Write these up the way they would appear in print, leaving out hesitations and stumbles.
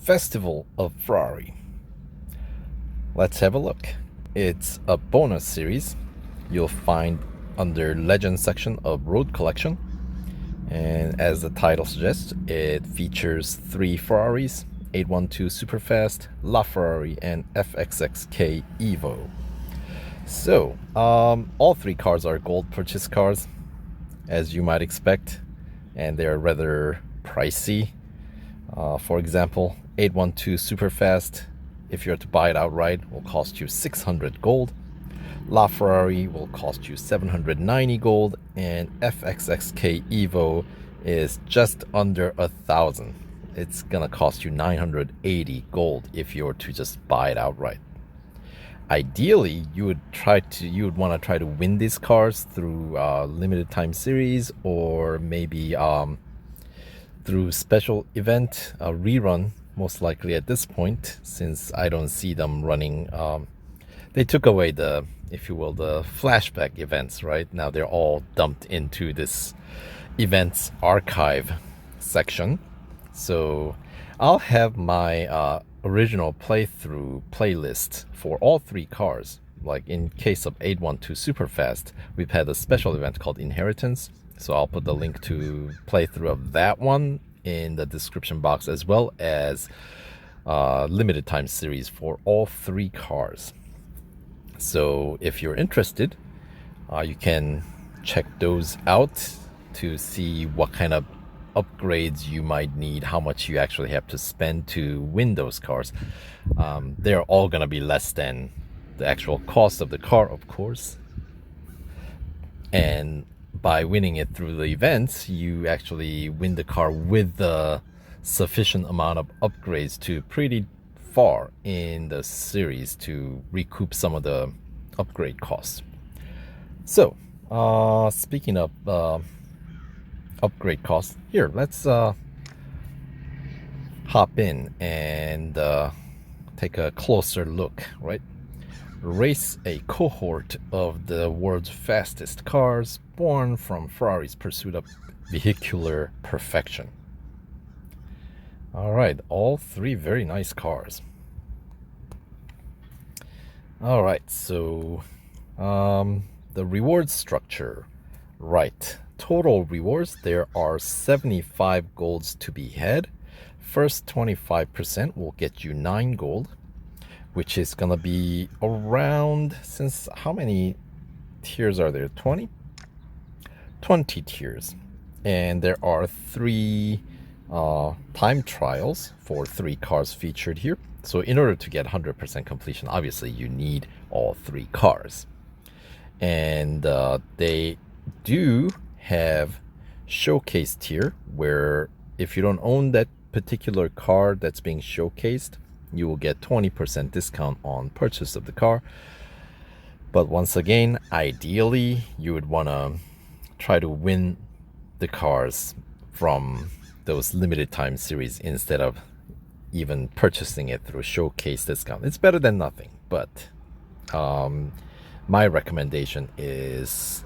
Festival of Ferrari. Let's have a look. It's a bonus series you'll find under Legend section of Road Collection. And as the title suggests, it features 3 Ferraris, 812 Superfast, LaFerrari, and FXXK Evo. So, all 3 cars are gold purchase cars, as you might expect, and they're rather pricey. For example, 812 Superfast, if you're to buy it outright, will cost you 600 gold. LaFerrari will cost you 790 gold, and FXXK Evo is just under 1,000. It's gonna cost you 980 gold if you were to just buy it outright. Ideally, you would want to try to win these cars through limited time series, or maybe through special event, rerun, most likely at this point, since I don't see them running. They took away the, if you will, the flashback events, right? Now they're all dumped into this events archive section. So I'll have my original playthrough playlist for all 3 cars. Like in case of 812 Superfast, we've had a special event called Inheritance. So I'll put the link to playthrough of that one in the description box, as well as limited time series for all 3 cars. So if you're interested, you can check those out to see what kind of upgrades you might need, how much you actually have to spend to win those cars. They're all going to be less than the actual cost of the car, of course. And by winning it through the events, you actually win the car with the sufficient amount of upgrades to pretty far in the series to recoup some of the upgrade costs. So, speaking of upgrade costs, here, let's hop in and take a closer look, right? Race a cohort of the world's fastest cars, born from Ferrari's pursuit of vehicular perfection. All right, all 3 very nice cars. All right, so the reward structure, right? Total rewards, there are 75 golds to be had. First 25% will get you 9 gold, which is gonna be around, since how many tiers are there? 20 tiers. And there are 3 time trials for 3 cars featured here. So in order to get 100% completion, obviously you need all 3 cars. And they do have showcased here, where if you don't own that particular car that's being showcased, you will get 20% discount on purchase of the car. But once again, ideally, you would want to try to win the cars from those limited time series instead of even purchasing it through showcase discount. It's better than nothing, but my recommendation is,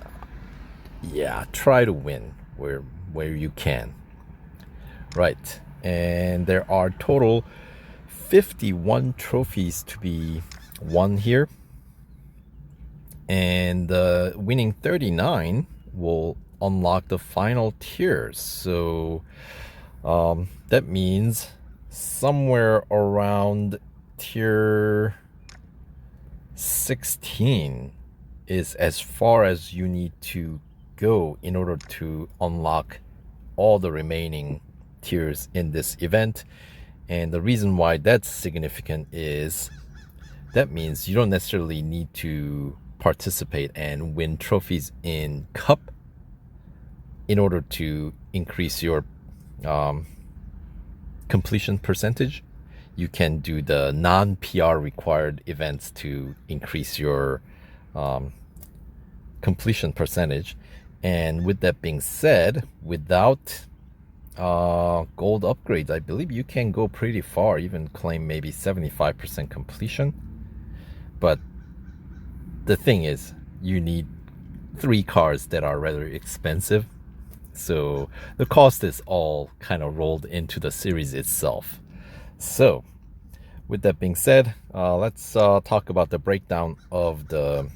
yeah, try to win where you can. Right, and there are total 51 trophies to be won here, and winning 39 will unlock the final tiers. So that means somewhere around tier 16 is as far as you need to go in order to unlock all the remaining tiers in this event. And the reason why that's significant is that means you don't necessarily need to participate and win trophies in Cup in order to increase your completion percentage. You can do the non-PR required events to increase your completion percentage. And with that being said, without gold upgrades, I believe you can go pretty far, even claim maybe 75% completion. But the thing is, you need 3 cars that are rather expensive, so the cost is all kind of rolled into the series itself. So, with that being said, let's talk about the breakdown of the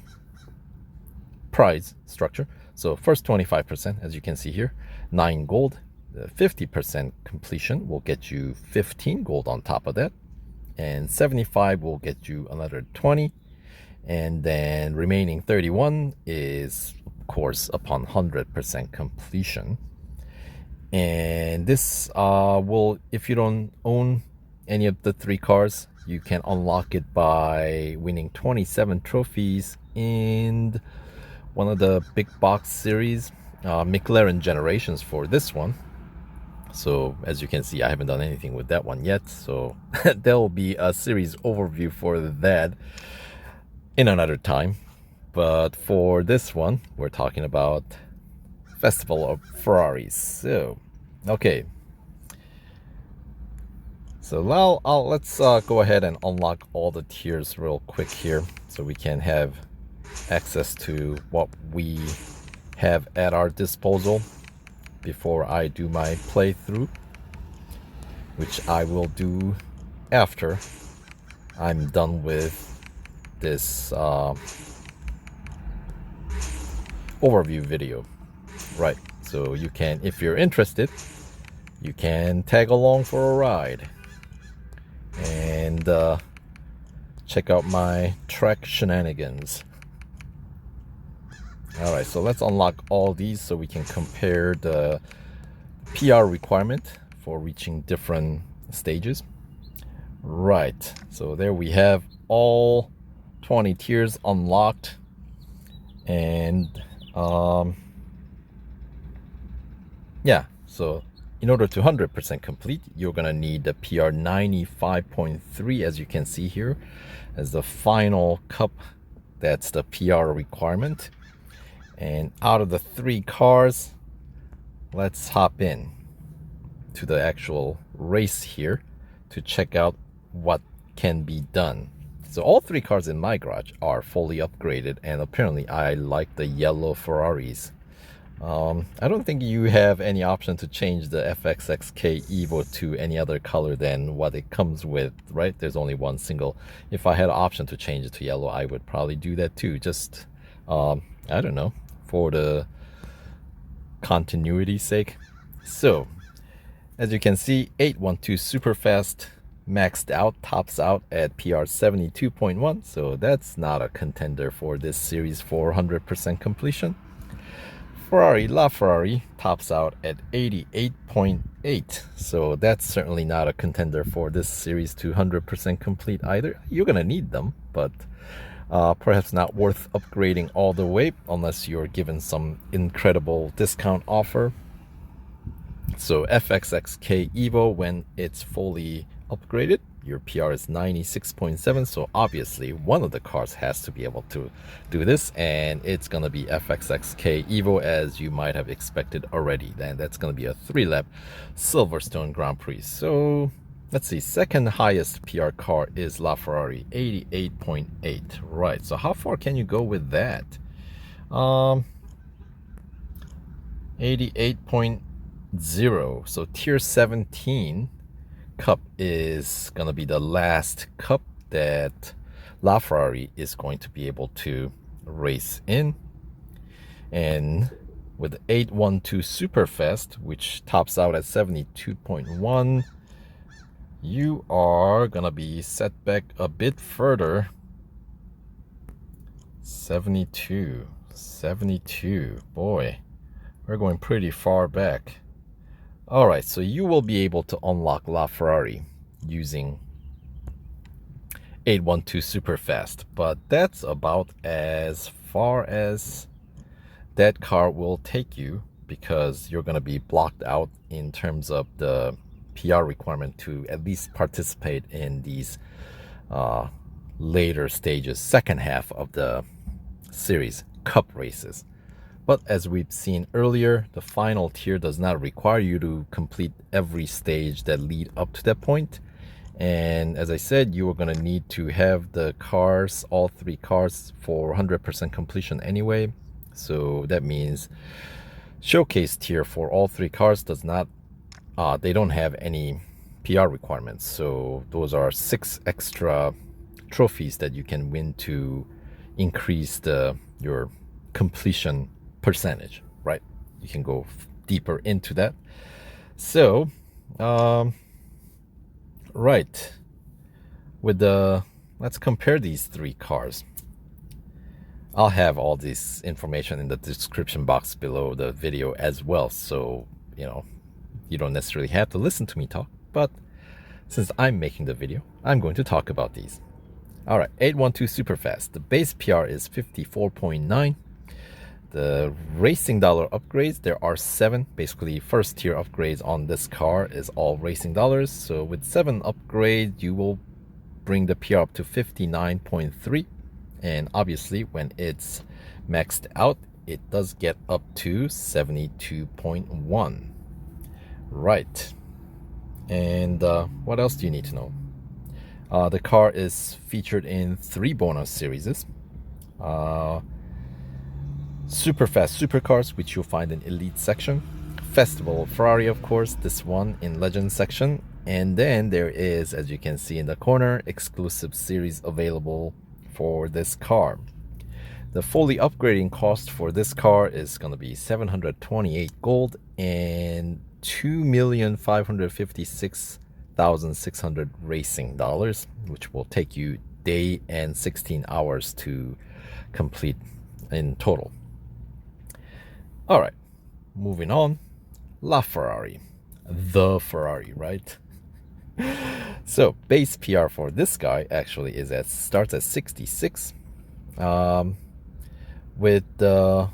prize structure. So first 25%, as you can see here, 9 gold. The 50% completion will get you 15 gold on top of that. And 75 will get you another 20. And then remaining 31 is, of course, upon 100% completion. And this will, if you don't own any of the 3 cars, you can unlock it by winning 27 trophies in one of the big box series, McLAREN generations for this one. So as you can see, I haven't done anything with that one yet, so there will be a series overview for that in another time. But for this one, we're talking about Festival of Ferraris. So okay, so now let's go ahead and unlock all the tiers real quick here, so we can have access to what we have at our disposal before I do my playthrough, which I will do after I'm done with this overview video. Right, so you can, if you're interested, you can tag along for a ride and check out my track shenanigans. Alright, so let's unlock all these so we can compare the PR requirement for reaching different stages. Right, so there we have all 20 tiers unlocked. And yeah, so in order to 100% complete, you're gonna need the PR 95.3, as you can see here, as the final cup. That's the PR requirement. And out of the 3 cars, let's hop in to the actual race here to check out what can be done. So all 3 cars in my garage are fully upgraded, and apparently I like the yellow Ferraris. I don't think you have any option to change the FXXK Evo to any other color than what it comes with, right? There's only one single. If I had an option to change it to yellow, I would probably do that too. Just, I don't know, for the continuity's sake. So, as you can see, 812 Superfast maxed out, tops out at PR 72.1. So that's not a contender for this series for 100% completion. Ferrari LaFerrari tops out at 88.8. So that's certainly not a contender for this series to 100% complete either. You're gonna need them, but perhaps not worth upgrading all the way unless you're given some incredible discount offer. So FXXK Evo, when it's fully upgraded, your PR is 96.7. So obviously one of the cars has to be able to do this, and it's gonna be FXXK Evo, as you might have expected already. Then that's gonna be a 3-lap Silverstone Grand Prix. So let's see, second highest PR car is LaFerrari, 88.8. Right, so how far can you go with that? 88.0. So tier 17 cup is gonna be the last cup that LaFerrari is going to be able to race in. And with 812 Superfast, which tops out at 72.1, you are gonna be set back a bit further. 72, boy, we're going pretty far back. All right, so you will be able to unlock LaFerrari using 812 Superfast, but that's about as far as that car will take you, because you're going to be blocked out in terms of the PR requirement to at least participate in these later stages, second half of the series cup races. But as we've seen earlier, the final tier does not require you to complete every stage that lead up to that point. And as I said, you are going to need to have the cars, all 3 cars, for 100% completion anyway. So that means showcase tier for all 3 cars does not, they don't have any PR requirements. So those are 6 extra trophies that you can win to increase your completion percentage, right? You can go deeper into that. So, right, let's compare these 3 cars. I'll have all this information in the description box below the video as well, so you don't necessarily have to listen to me talk, but since I'm making the video, I'm going to talk about these. Alright, 812 Superfast. The base PR is 54.9. The racing dollar upgrades, there are 7. Basically, first tier upgrades on this car is all racing dollars. So with 7 upgrades, you will bring the PR up to 59.3. And obviously, when it's maxed out, it does get up to 72.1. Right. And what else do you need to know? The car is featured in 3 bonus series. Superfast Supercars, which you'll find in Elite section. Festival Ferrari, of course, this one in Legend section. And then there is, as you can see in the corner, exclusive series available for this car. The fully upgrading cost for this car is going to be 728 gold and 2,556,600 racing dollars, which will take you day and 16 hours to complete in total. All right, moving on. LaFerrari, the Ferrari, right? So base PR for this guy actually starts at 66. With the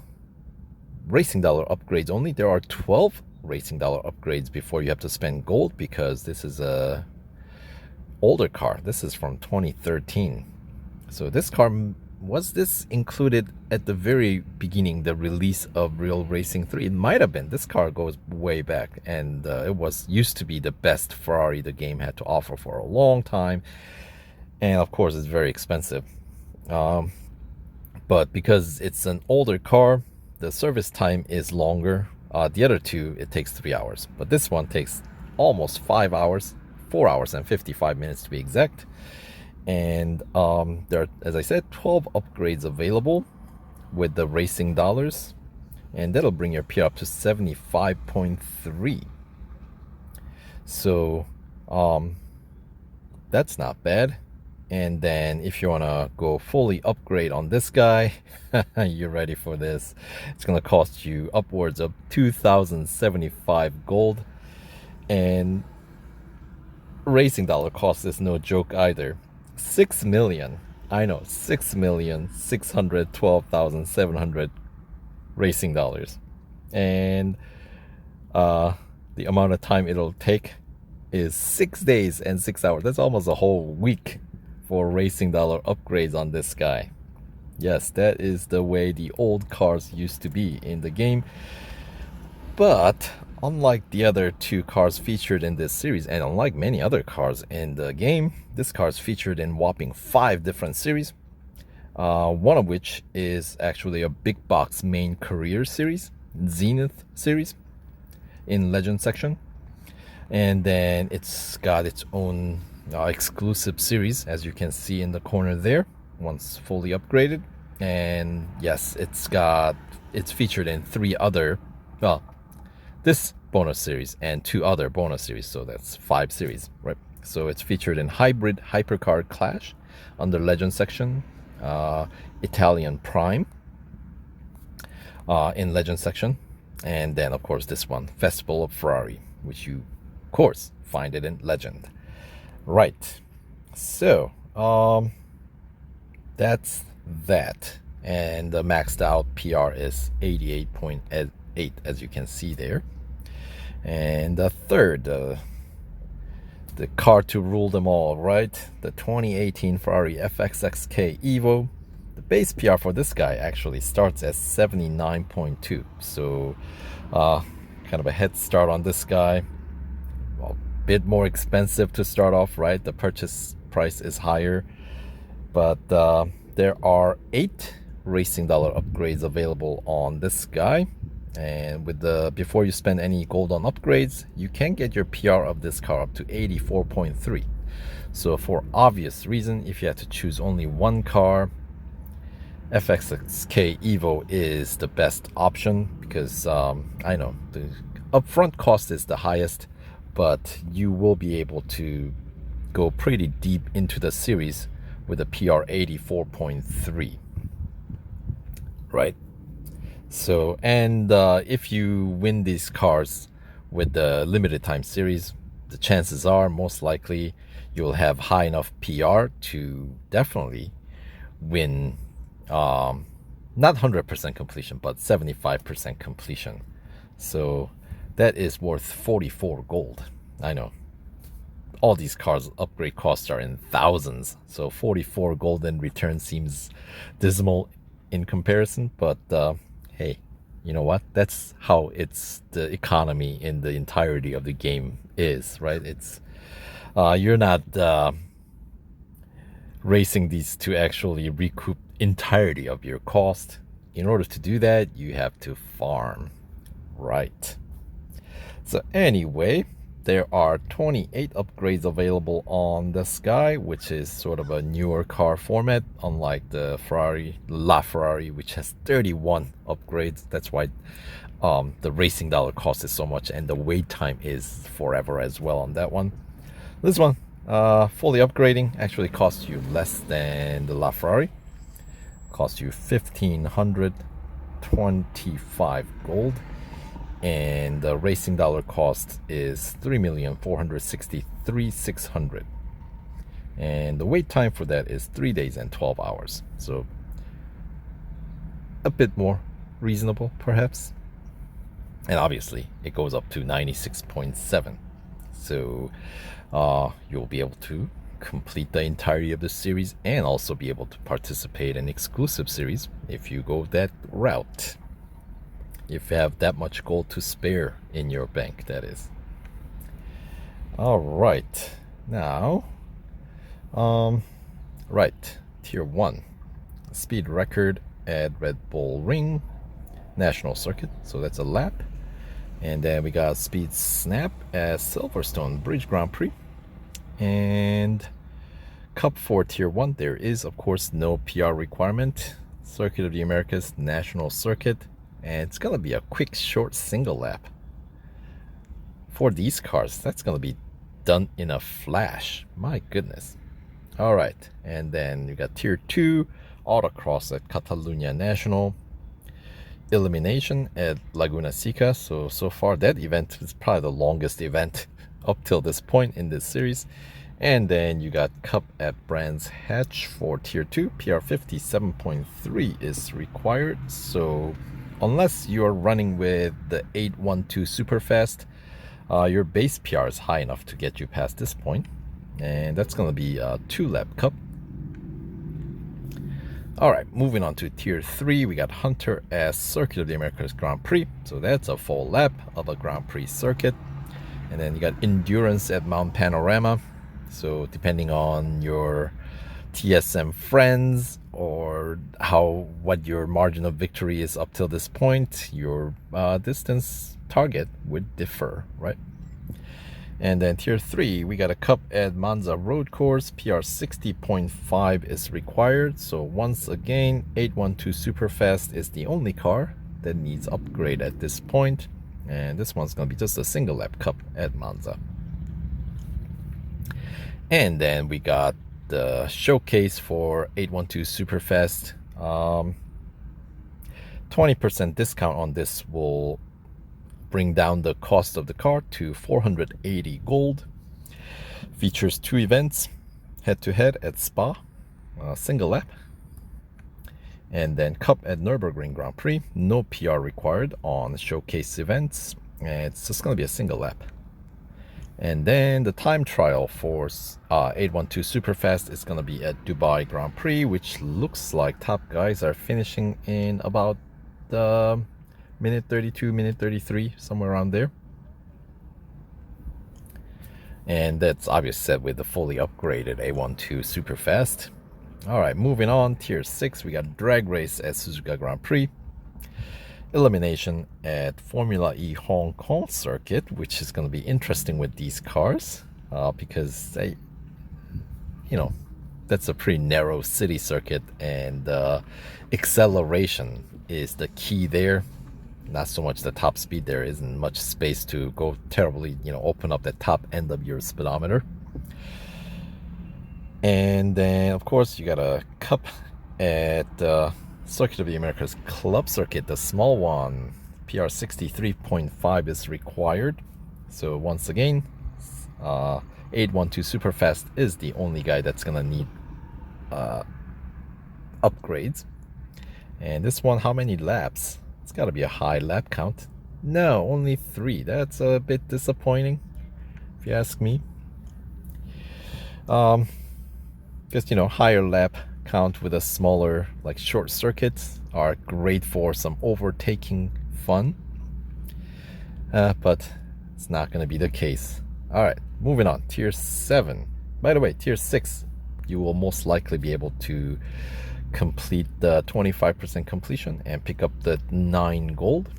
racing dollar upgrades only, there are 12 racing dollar upgrades before you have to spend gold, because this is a older car. This is from 2013. So this car, was this included at the very beginning, the release of Real Racing 3? It might have been. This car goes way back, and it used to be the best Ferrari the game had to offer for a long time, and of course it's very expensive. But because it's an older car, the service time is longer. The other 2, it takes 3 hours, but this one takes almost 5 hours, 4 hours and 55 minutes to be exact. And there are, as I said, 12 upgrades available with the racing dollars, and that'll bring your PR up to 75.3. So that's not bad. And then if you want to go fully upgrade on this guy, you're ready for this. It's going to cost you upwards of 2,075 gold. And racing dollar cost is no joke either. 6 million. I know, 6,612,700 racing dollars. And the amount of time it'll take is 6 days and 6 hours. That's almost a whole week for racing dollar upgrades on this guy. Yes, that is the way the old cars used to be in the game. But unlike the other 2 cars featured in this series, and unlike many other cars in the game, this car is featured in whopping 5 different series. One of which is actually a big box main career series, Zenith series in Legend section. And then it's got its own exclusive series, as you can see in the corner there, once fully upgraded. And yes, it's featured in 3 other, this bonus series and 2 other bonus series, so that's 5 series, right? So it's featured in Hybrid Hypercar Clash under Legend section, Italian Prime in Legend section, and then of course this one, Festival of Ferrari, which you of course find it in Legend. Right, so that's that, and the maxed out PR is 88.8, as you can see there. And the third, the car to rule them all, right? The 2018 Ferrari FXXK Evo. The base PR for this guy actually starts at 79.2, so kind of a head start on this guy. Well, bit more expensive to start off, right? The purchase price is higher, but there are 8 racing dollar upgrades available on this guy, And with the before you spend any gold on upgrades, you can get your PR of this car up to 84.3. So for obvious reason, if you had to choose only one car, FXXK Evo is the best option because I know the upfront cost is the highest, but you will be able to go pretty deep into the series with a PR 84.3, right? So, and if you win these cars with the limited time series, the chances are most likely you'll have high enough PR to definitely win, not 100% completion, but 75% completion. So that is worth 44 gold. I know all these cars upgrade costs are in thousands, so 44 gold in return seems dismal in comparison, but hey, you know what, that's how it's the economy in the entirety of the game is, right? It's you're not racing these to actually recoup entirety of your cost. In order to do that, you have to farm, right? So anyway, there are 28 upgrades available on the Sky, which is sort of a newer car format, unlike the Ferrari LaFerrari, which has 31 upgrades. That's why the racing dollar cost is so much, and the wait time is forever as well on that one. This one, fully upgrading, actually costs you less than the LaFerrari. Costs you 1,525 gold. And the racing dollar cost is 3,463,600, and the wait time for that is 3 days and 12 hours, so a bit more reasonable perhaps. And obviously it goes up to 96.7, so you'll be able to complete the entirety of the series and also be able to participate in exclusive series if you go that route. If you have that much gold to spare in your bank, that is. All right, now, right, tier 1, speed record at Red Bull Ring National Circuit, so that's a lap. And then we got speed snap at Silverstone Bridge Grand Prix. And Cup for tier 1, there is of course no PR requirement. Circuit of the Americas National Circuit. And it's gonna be a quick short single lap for these cars. That's gonna be done in a flash, my goodness. All right, and then you got tier 2 autocross at Catalunya National, elimination at Laguna Seca. So far that event is probably the longest event up till this point in this series. And then you got Cup at Brands Hatch for tier 2. PR 57.3 is required, so unless you're running with the 812 Superfast, your base PR is high enough to get you past this point. And that's going to be a 2-lap cup. All right, moving on to tier 3, we got Hunter as Circuit of the Americas Grand Prix. So that's a full lap of a Grand Prix circuit. And then you got Endurance at Mount Panorama. So depending on your TSM friends or what your margin of victory is up till this point, your distance target would differ, right? And then tier 3, we got a Cup at Monza Road Course. PR 60.5 is required. So once again, 812 Superfast is the only car that needs upgrade at this point. And this one's going to be just a single lap Cup at Monza. And then we got the showcase for 812 Superfast. 20% discount on this will bring down the cost of the car to 480 gold. Features 2 events, head-to-head at Spa, single lap. And then Cup at Nürburgring Grand Prix. No PR required on showcase events. And it's just going to be a single lap. And then the time trial for 812 Superfast is going to be at Dubai Grand Prix, which looks like top guys are finishing in about minute 32, minute 33, somewhere around there. And that's obviously set with the fully upgraded 812 Superfast. All right, moving on, tier 6, we got drag race at Suzuka Grand Prix. elimination at Formula E Hong Kong circuit, which is going to be interesting with these cars because they, that's a pretty narrow city circuit, and acceleration is the key there. Not so much the top speed. There isn't much space to go terribly, open up the top end of your speedometer. And then, of course, you got a cup at Circuit of the Americas Club Circuit, the small one. PR 63.5 is required. So once again, 812 Superfast is the only guy that's gonna need upgrades. And this one, how many laps? It's got to be a high lap count. No, only 3. That's a bit disappointing, if you ask me. Because, higher lap count with a smaller, like short circuits are great for some overtaking fun. But it's not going to be the case. All right, moving on. Tier 7. By the way, Tier 6, you will most likely be able to complete the 25% completion and pick up the 9 gold.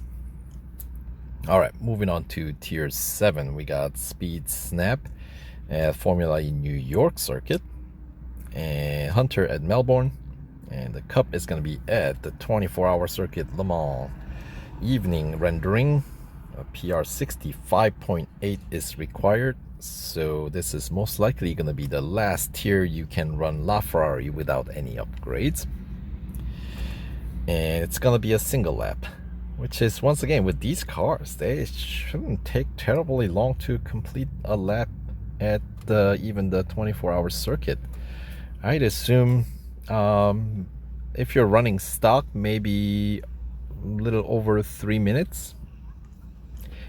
All right, moving on to Tier 7. We got Speed Snap at Formula E New York circuit, and Hunter at Melbourne, and the cup is going to be at the 24-hour circuit Le Mans. Evening rendering, PR 65.8 is required, so this is most likely going to be the last tier you can run LaFerrari without any upgrades. And it's going to be a single lap, which is, once again, with these cars, they shouldn't take terribly long to complete a lap at even the 24-hour circuit. I'd assume if you're running stock, maybe a little over 3 minutes.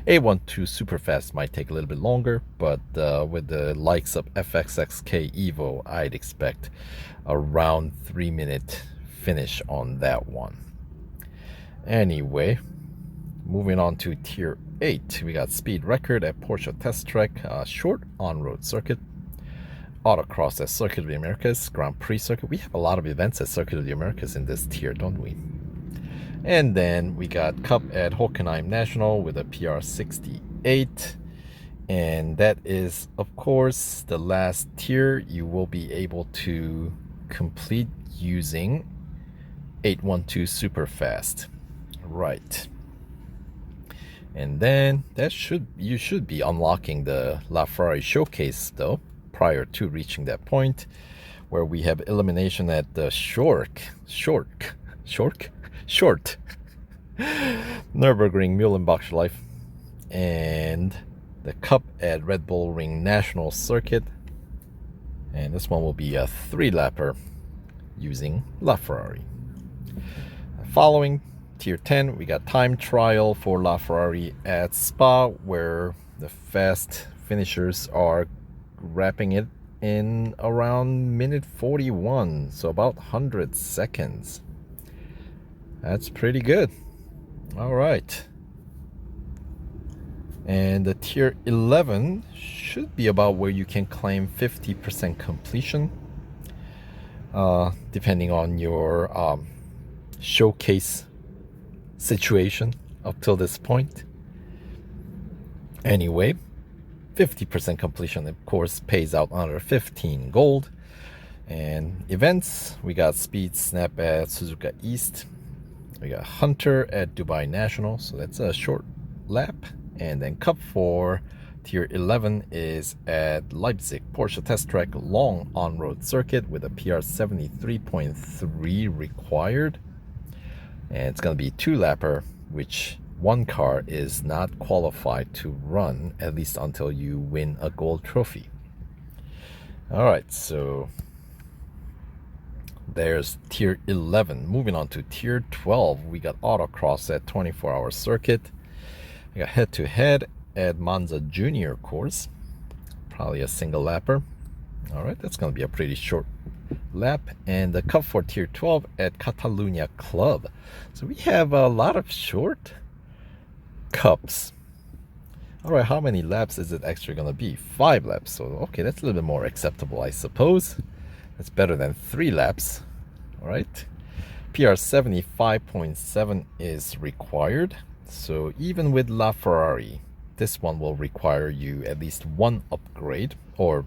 A12 Superfast might take a little bit longer, but with the likes of FXXK Evo, I'd expect around 3-minute finish on that one. Anyway, moving on to Tier 8, we got Speed Record at Porsche Test Track, short on-road circuit. Autocross at Circuit of the Americas, Grand Prix circuit. We have a lot of events at Circuit of the Americas in this tier, don't we? And then we got Cup at Hockenheim National with a PR 68. And that is, of course, the last tier you will be able to complete using 812 Superfast. Right. And then you should be unlocking the LaFerrari showcase though, prior to reaching that point, where we have elimination at the short Nürburgring Mühlenbach Life, and the cup at Red Bull Ring National Circuit, and this one will be a 3-lapper using LaFerrari. Following Tier 10, we got time trial for LaFerrari at Spa, where the fast finishers are wrapping it in around minute 41, so about 100 seconds. That's pretty good. All right. And the Tier 11 should be about where you can claim 50% completion, depending on your showcase situation up till this point. Anyway, 50% completion, of course, pays out under 15 gold. And events, we got Speed Snap at Suzuka East. We got Hunter at Dubai National, so that's a short lap. And then Cup for Tier 11 is at Leipzig Porsche Test Track long on-road circuit with a PR 73.3 required. And it's going to be 2-lapper, which one car is not qualified to run, at least until you win a gold trophy. All right, so there's Tier 11. Moving on to Tier 12, we got Autocross at 24-hour circuit. We got head-to-head at Monza Junior course. Probably a single lapper. All right, that's going to be a pretty short lap. And the cup for Tier 12 at Catalunya Club. So we have a lot of short cups. All right, how many laps is it actually going to be? 5 laps. So, okay, that's a little bit more acceptable, I suppose. That's better than 3 laps. All right. PR 75.7 is required. So even with LaFerrari, this one will require you at least one upgrade, or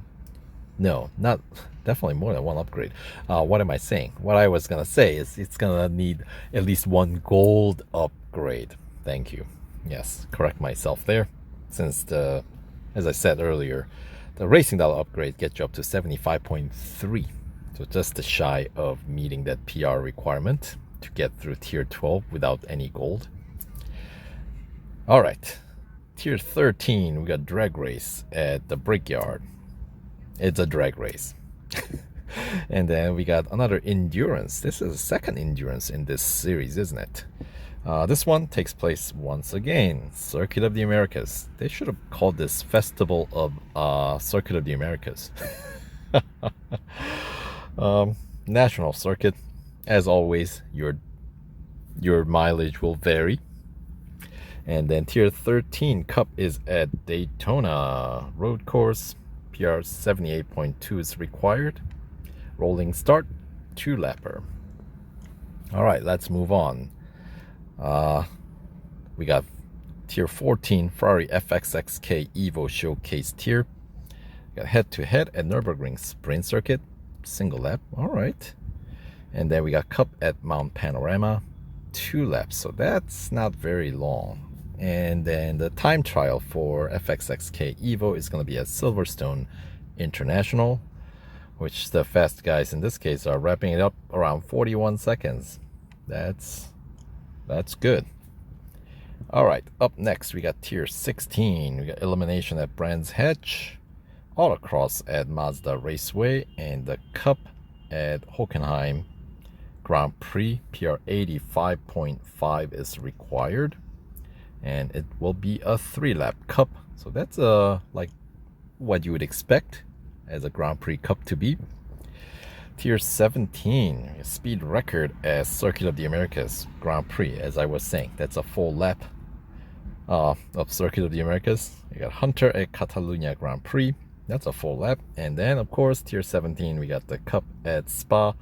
no, not definitely more than one upgrade. What am I saying? What I was gonna say is it's gonna need at least one gold upgrade. Thank you. Yes, correct myself there. Since as I said earlier, the racing dollar upgrade gets you up to 75.3. So just shy of meeting that PR requirement to get through tier 12 without any gold. All right, tier 13, we got drag race at the Brickyard. It's a drag race. And then we got another endurance. This is the second endurance in this series, isn't it? This one takes place once again, Circuit of the Americas. They should have called this Festival of Circuit of the Americas. National circuit, as always, your mileage will vary. And then tier 13 cup is at Daytona road course. PR 78.2 is required. Rolling start, 2-lapper. All right, let's move on. We got tier 14 Ferrari FXXK Evo Showcase tier. We got head-to-head at Nürburgring Sprint Circuit, single lap. All right. And then we got cup at Mount Panorama, 2 laps. So that's not very long. And then the time trial for FXXK Evo is going to be at Silverstone International, which the fast guys in this case are wrapping it up around 41 seconds. That's good. All right, up next we got tier 16. We got elimination at Brands Hatch, autocross at Mazda Raceway, and the cup at Hockenheim Grand Prix. PR 85.5 is required, and it will be a 3-lap cup. So that's like what you would expect as a Grand Prix cup to be. Tier 17, speed record as Circuit of the Americas Grand Prix. As I was saying, that's a full lap of Circuit of the Americas. You got Hunter at Catalunya Grand Prix. That's a full lap. And then, of course, tier 17, we got the cup at Spa,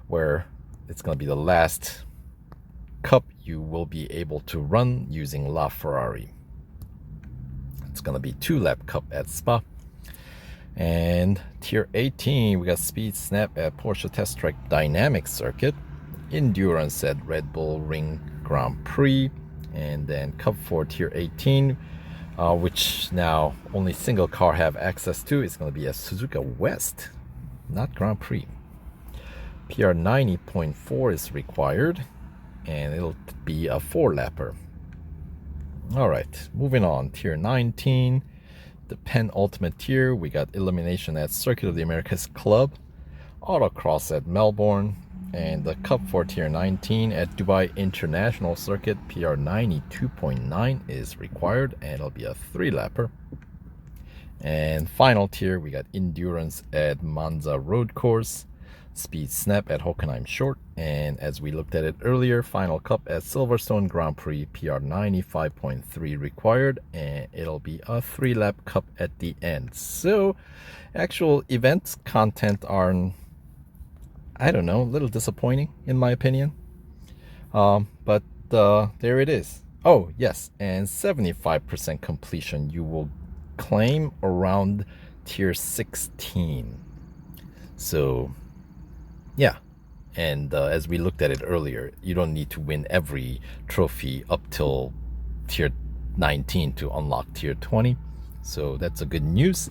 where it's going to be the last cup you will be able to run using LaFerrari. It's going to be 2-lap cup at Spa. And tier 18, we got Speed Snap at Porsche Test Track Dynamic Circuit, Endurance at Red Bull Ring Grand Prix, and then Cup for tier 18, which now only single car have access to. It's going to be a Suzuka West, not Grand Prix. PR 90.4 is required, and it'll be a 4-lapper. All right, moving on, tier 19. The penultimate tier, we got elimination at Circuit of the Americas Club, autocross at Melbourne, and the cup for tier 19 at Dubai International Circuit. PR 92.9 is required, and it'll be a 3-lapper. And final tier, we got endurance at Monza Road Course, Speed Snap at Hockenheim Short, and as we looked at it earlier, final cup at Silverstone Grand Prix. PR 95.3 required, and it'll be a 3-lap cup at the end. So actual events content are, I don't know, a little disappointing in my opinion, but there it is. Oh yes, and 75% completion you will claim around tier 16. So yeah, and as we looked at it earlier, you don't need to win every trophy up till tier 19 to unlock tier 20. So that's a good news.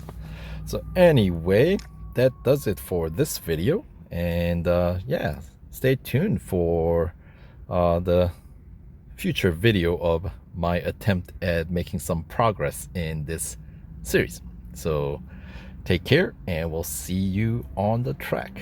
So anyway, that does it for this video. And yeah, stay tuned for the future video of my attempt at making some progress in this series. So take care, and we'll see you on the track.